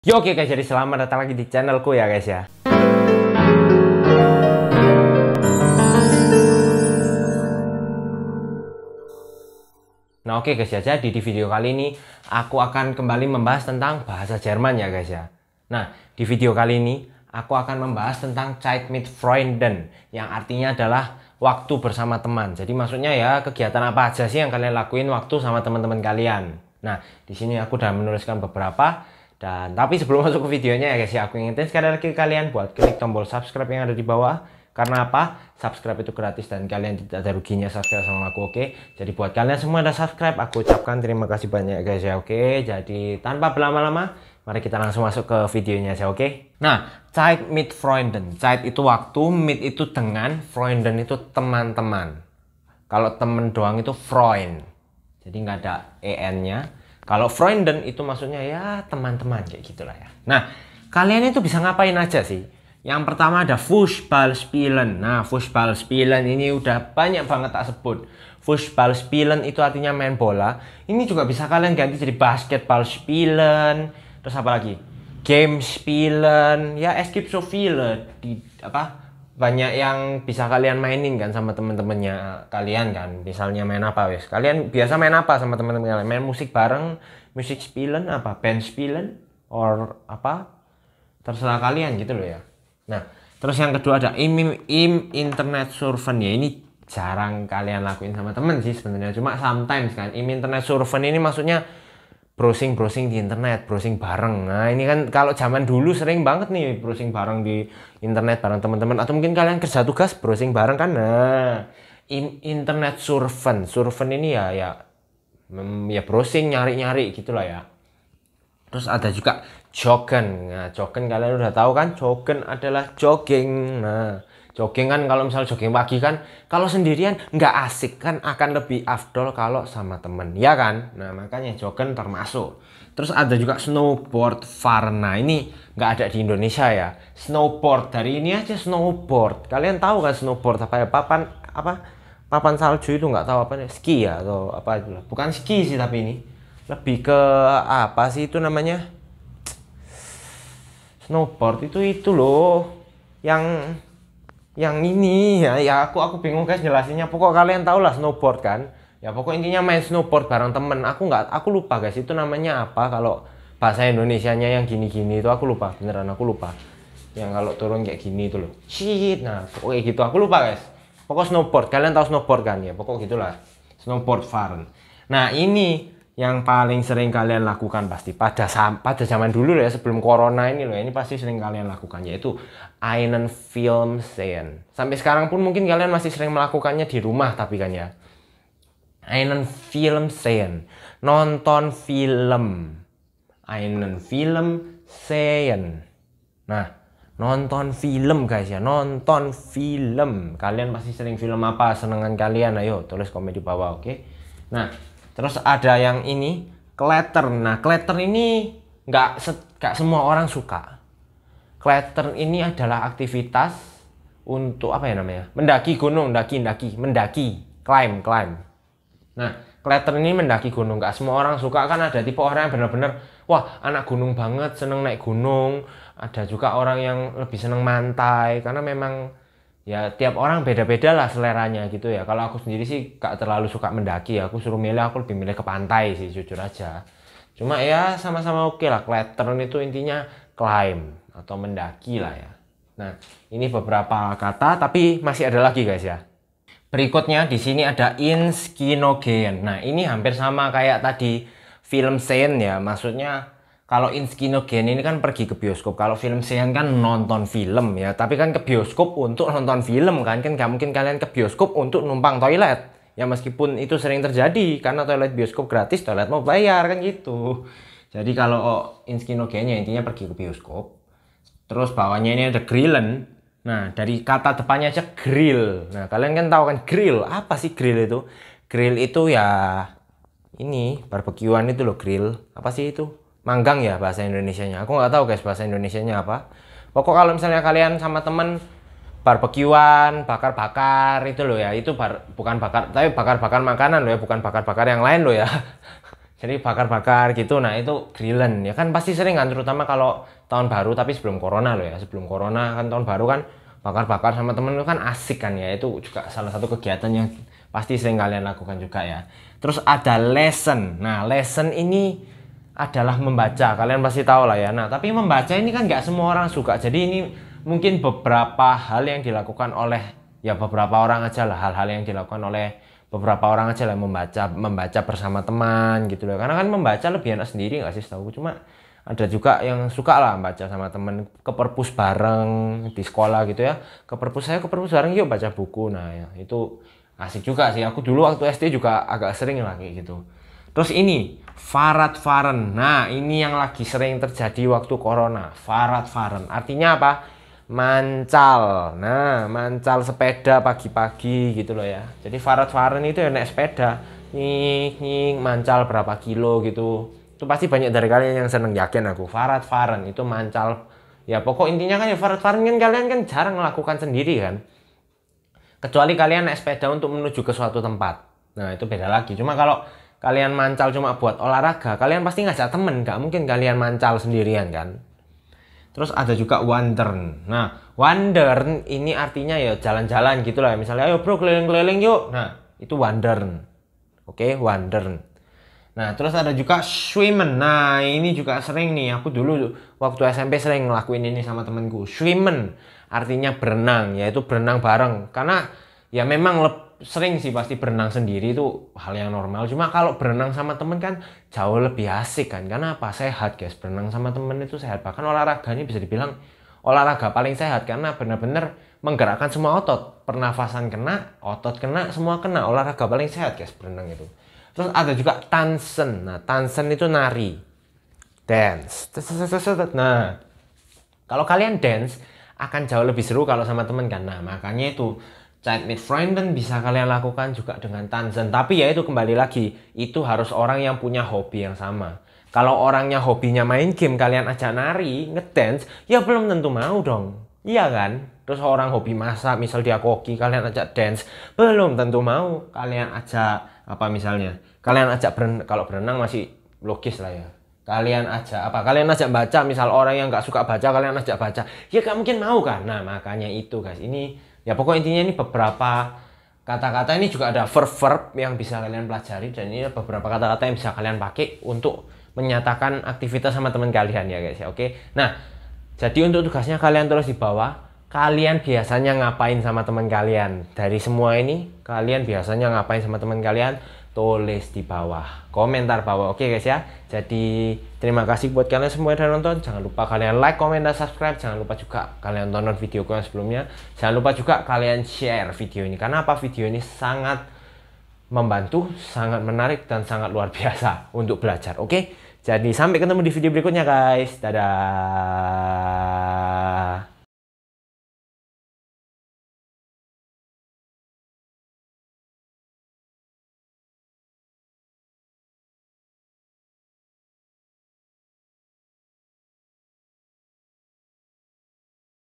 Yo, oke guys, jadi selamat datang lagi di channelku ya guys ya. Nah oke guys ya, jadi di video kali ini aku akan kembali membahas tentang bahasa Jerman ya guys ya. Nah di video kali ini aku akan membahas tentang Zeit mit Freunden, yang artinya adalah waktu bersama teman. Jadi maksudnya ya kegiatan apa aja sih yang kalian lakuin waktu sama teman-teman kalian. Nah di sini aku udah menuliskan beberapa. Dan tapi sebelum masuk ke videonya ya guys ya, aku ingetin sekali lagi kalian buat klik tombol subscribe yang ada di bawah. Karena apa? Subscribe itu gratis dan kalian tidak ada ruginya subscribe sama aku, oke? Jadi buat kalian semua ada subscribe, aku ucapkan terima kasih banyak guys ya, oke? Jadi tanpa berlama-lama, mari kita langsung masuk ke videonya ya, oke? Nah, Zeit mit Freunden. Zeit itu waktu, mit itu dengan, Freunden itu teman-teman. Kalau temen doang itu Freund. Jadi nggak ada en-nya. Kalau Freunden itu maksudnya ya teman-teman kayak gitulah ya. Nah, kalian itu bisa ngapain aja sih? Yang pertama ada Fußball spielen. Nah, Fußball spielen ini udah banyak banget tak sebut. Fußball spielen itu artinya main bola. Ini juga bisa kalian ganti jadi Basketball spielen. Terus apa lagi? Game spielen. Ya, es gibt so viele di apa? Banyak yang bisa kalian mainin kan sama temen-temennya kalian kan. Misalnya main apa wes, kalian biasa main apa sama temen-temen kalian? Main musik bareng, musik spielen apa, band spielen or apa, terserah kalian gitu loh ya. Nah terus yang kedua ada im internet surfen. Ya ini jarang kalian lakuin sama temen sih sebenarnya, cuma sometimes kan. Im internet surfen ini maksudnya browsing di internet, browsing bareng. Nah ini kan kalau zaman dulu sering banget nih browsing bareng di internet bareng teman-teman, atau mungkin kalian kerja tugas browsing bareng kan. Nah internet surfen ini ya browsing, nyari gitulah ya. Terus ada juga joggen. Nah joggen kalian udah tahu kan, joggen adalah jogging. Nah jogging kan kalau misalnya jogging pagi kan, kalau sendirian nggak asik kan, akan lebih afdol kalau sama temen ya kan. Nah makanya joggen termasuk. Terus ada juga snowboard fahren. Nah ini nggak ada di Indonesia ya. Snowboard, dari ini aja snowboard. Kalian tahu kan snowboard apa ya? Papan salju itu, nggak tahu apa nih, ski ya atau apa itu. Bukan ski sih, tapi ini lebih ke apa sih itu namanya? Snowboard itu loh yang ini ya aku bingung guys jelasinnya. Pokok kalian tau lah snowboard kan ya, pokok intinya main snowboard bareng temen. Aku lupa guys itu namanya apa kalau bahasa Indonesianya. Yang gini itu aku lupa, beneran aku lupa. Yang kalau turun kayak gini itu loh, shit. Nah pokoknya gitu aku lupa guys. Pokok snowboard, kalian tahu snowboard kan ya, pokok gitulah, snowboard fahren. Nah ini yang paling sering kalian lakukan pasti pada zaman dulu ya, sebelum corona ini loh, ini pasti sering kalian lakukan, yaitu einen Film sehen. Sampai sekarang pun mungkin kalian masih sering melakukannya di rumah, tapi kan ya, einen Film sehen, nonton film, einen Film sehen. Nah nonton film guys ya, nonton film. Kalian pasti sering film apa senengan kalian? Ayo tulis komen di bawah, oke? Nah terus ada yang ini, kletter. Nah kletter ini nggak semua orang suka. Kletter ini adalah aktivitas untuk apa ya namanya, mendaki gunung, mendaki, climb. Nah kletter ini mendaki gunung, nggak semua orang suka kan. Ada tipe orang yang benar-benar wah anak gunung banget, seneng naik gunung. Ada juga orang yang lebih seneng mantai, karena memang ya tiap orang beda-beda lah seleranya gitu ya. Kalau aku sendiri sih gak terlalu suka mendaki ya. Aku suruh milih, aku lebih milih ke pantai sih jujur aja. Cuma ya sama-sama oke lah. Klettern itu intinya climb atau mendaki lah ya. Nah ini beberapa kata, tapi masih ada lagi guys ya. Berikutnya di sini ada ins Kino gehen. Nah ini hampir sama kayak tadi film sehen ya. Maksudnya kalau ins Kino gehen ini kan pergi ke bioskop. Kalau film sehen kan nonton film ya. Tapi kan ke bioskop untuk nonton film kan. Kan gak mungkin kalian ke bioskop untuk numpang toilet. Ya meskipun itu sering terjadi. Karena toilet bioskop gratis, toilet mau bayar kan gitu. Jadi kalau ins Kino gehen ya intinya pergi ke bioskop. Terus bawahnya ini ada grillen. Nah dari kata depannya aja grill. Nah kalian kan tahu kan grill. Apa sih grill itu? Grill itu ya ini barbekyuan itu loh, grill. Apa sih itu? Manggang ya bahasa Indonesianya. Aku nggak tahu guys bahasa Indonesianya apa. Pokok kalau misalnya kalian sama temen barbekyuan, bakar-bakar itu loh ya, itu bukan bakar, tapi bakar-bakar makanan loh ya, bukan bakar-bakar yang lain loh ya. Jadi bakar-bakar gitu. Nah, itu grillen. Ya kan pasti sering kan, terutama kalau tahun baru, tapi sebelum corona loh ya. Sebelum corona kan tahun baru kan bakar-bakar sama temen itu kan asik kan ya. Itu juga salah satu kegiatan yang pasti sering kalian lakukan juga ya. Terus ada lesson. Nah, lesson ini adalah membaca. Kalian pasti tahu lah ya. Nah, tapi membaca ini kan nggak semua orang suka. Jadi ini mungkin beberapa hal yang dilakukan oleh ya beberapa orang aja lah, hal-hal yang dilakukan oleh beberapa orang aja lah, membaca bersama teman gitu loh. Karena kan membaca lebih enak sendiri nggak sih, setahu cuma ada juga yang suka lah baca sama temen, ke perpus bareng di sekolah gitu ya, ke perpus bareng yuk baca buku. Nah ya, itu asik juga sih. Aku dulu waktu SD juga agak sering lah kayak gitu. Terus ini Farad Faren. Nah ini yang lagi sering terjadi waktu corona. Farad Faren artinya apa? Mancal. Nah, mancal sepeda pagi-pagi gitu loh ya. Jadi Farad Faren itu ya naik sepeda, nying mancal berapa kilo gitu. Itu pasti banyak dari kalian yang seneng, yakin aku. Farad Faren itu mancal. Ya pokok intinya kan ya Farad Faren kan kalian kan jarang melakukan sendiri kan. Kecuali kalian naik sepeda untuk menuju ke suatu tempat. Nah, itu beda lagi. Cuma kalau kalian mancal cuma buat olahraga, kalian pasti ngajak temen. Gak mungkin kalian mancal sendirian kan. Terus ada juga wandern. Nah, wandern ini artinya ya jalan-jalan gitu lah. Misalnya, ayo bro keliling-keliling yuk. Nah, itu wandern. Oke, wandern. Nah, terus ada juga swimmen. Nah, ini juga sering nih. Aku dulu waktu SMP sering ngelakuin ini sama temenku. Swimmen artinya berenang, yaitu berenang bareng. Karena ya memang sering sih pasti berenang sendiri itu hal yang normal. Cuma kalau berenang sama temen kan jauh lebih asik kan. Karena apa? Sehat guys. Berenang sama temen itu sehat. Bahkan olahraga ini bisa dibilang olahraga paling sehat. Karena benar-benar menggerakkan semua otot. Pernafasan kena, otot kena, semua kena. Olahraga paling sehat guys berenang itu. Terus ada juga tansen. Nah tansen itu nari. Dance. Nah kalau kalian dance akan jauh lebih seru kalau sama temen kan. Nah makanya itu Chat with friend dan bisa kalian lakukan juga dengan tansen. Tapi ya itu kembali lagi, itu harus orang yang punya hobi yang sama. Kalau orangnya hobinya main game, kalian ajak nari, ngedance, ya belum tentu mau dong. Iya kan? Terus orang hobi masak, misal dia koki, kalian ajak dance, belum tentu mau. Kalian ajak apa misalnya? Kalian ajak kalau berenang masih logis lah ya. Kalian ajak apa? Kalian ajak baca, misal orang yang nggak suka baca, kalian ajak baca. Ya gak mungkin mau kan? Nah makanya itu guys, ini ya pokok intinya ini beberapa kata-kata, ini juga ada verb-verb yang bisa kalian pelajari, dan ini beberapa kata-kata yang bisa kalian pakai untuk menyatakan aktivitas sama teman kalian ya guys ya. Oke. Nah, jadi untuk tugasnya kalian tulis di bawah, kalian biasanya ngapain sama teman kalian. Dari semua ini, kalian biasanya ngapain sama teman kalian, tulis di bawah, komentar bawah. Oke guys ya. Jadi terima kasih buat kalian semua yang udah nonton. Jangan lupa kalian like, komen, dan subscribe. Jangan lupa juga kalian tonton video yang sebelumnya. Jangan lupa juga kalian share video ini. Karena apa? Video ini sangat membantu, sangat menarik, dan sangat luar biasa untuk belajar. Oke. Jadi sampai ketemu di video berikutnya guys. Dadah.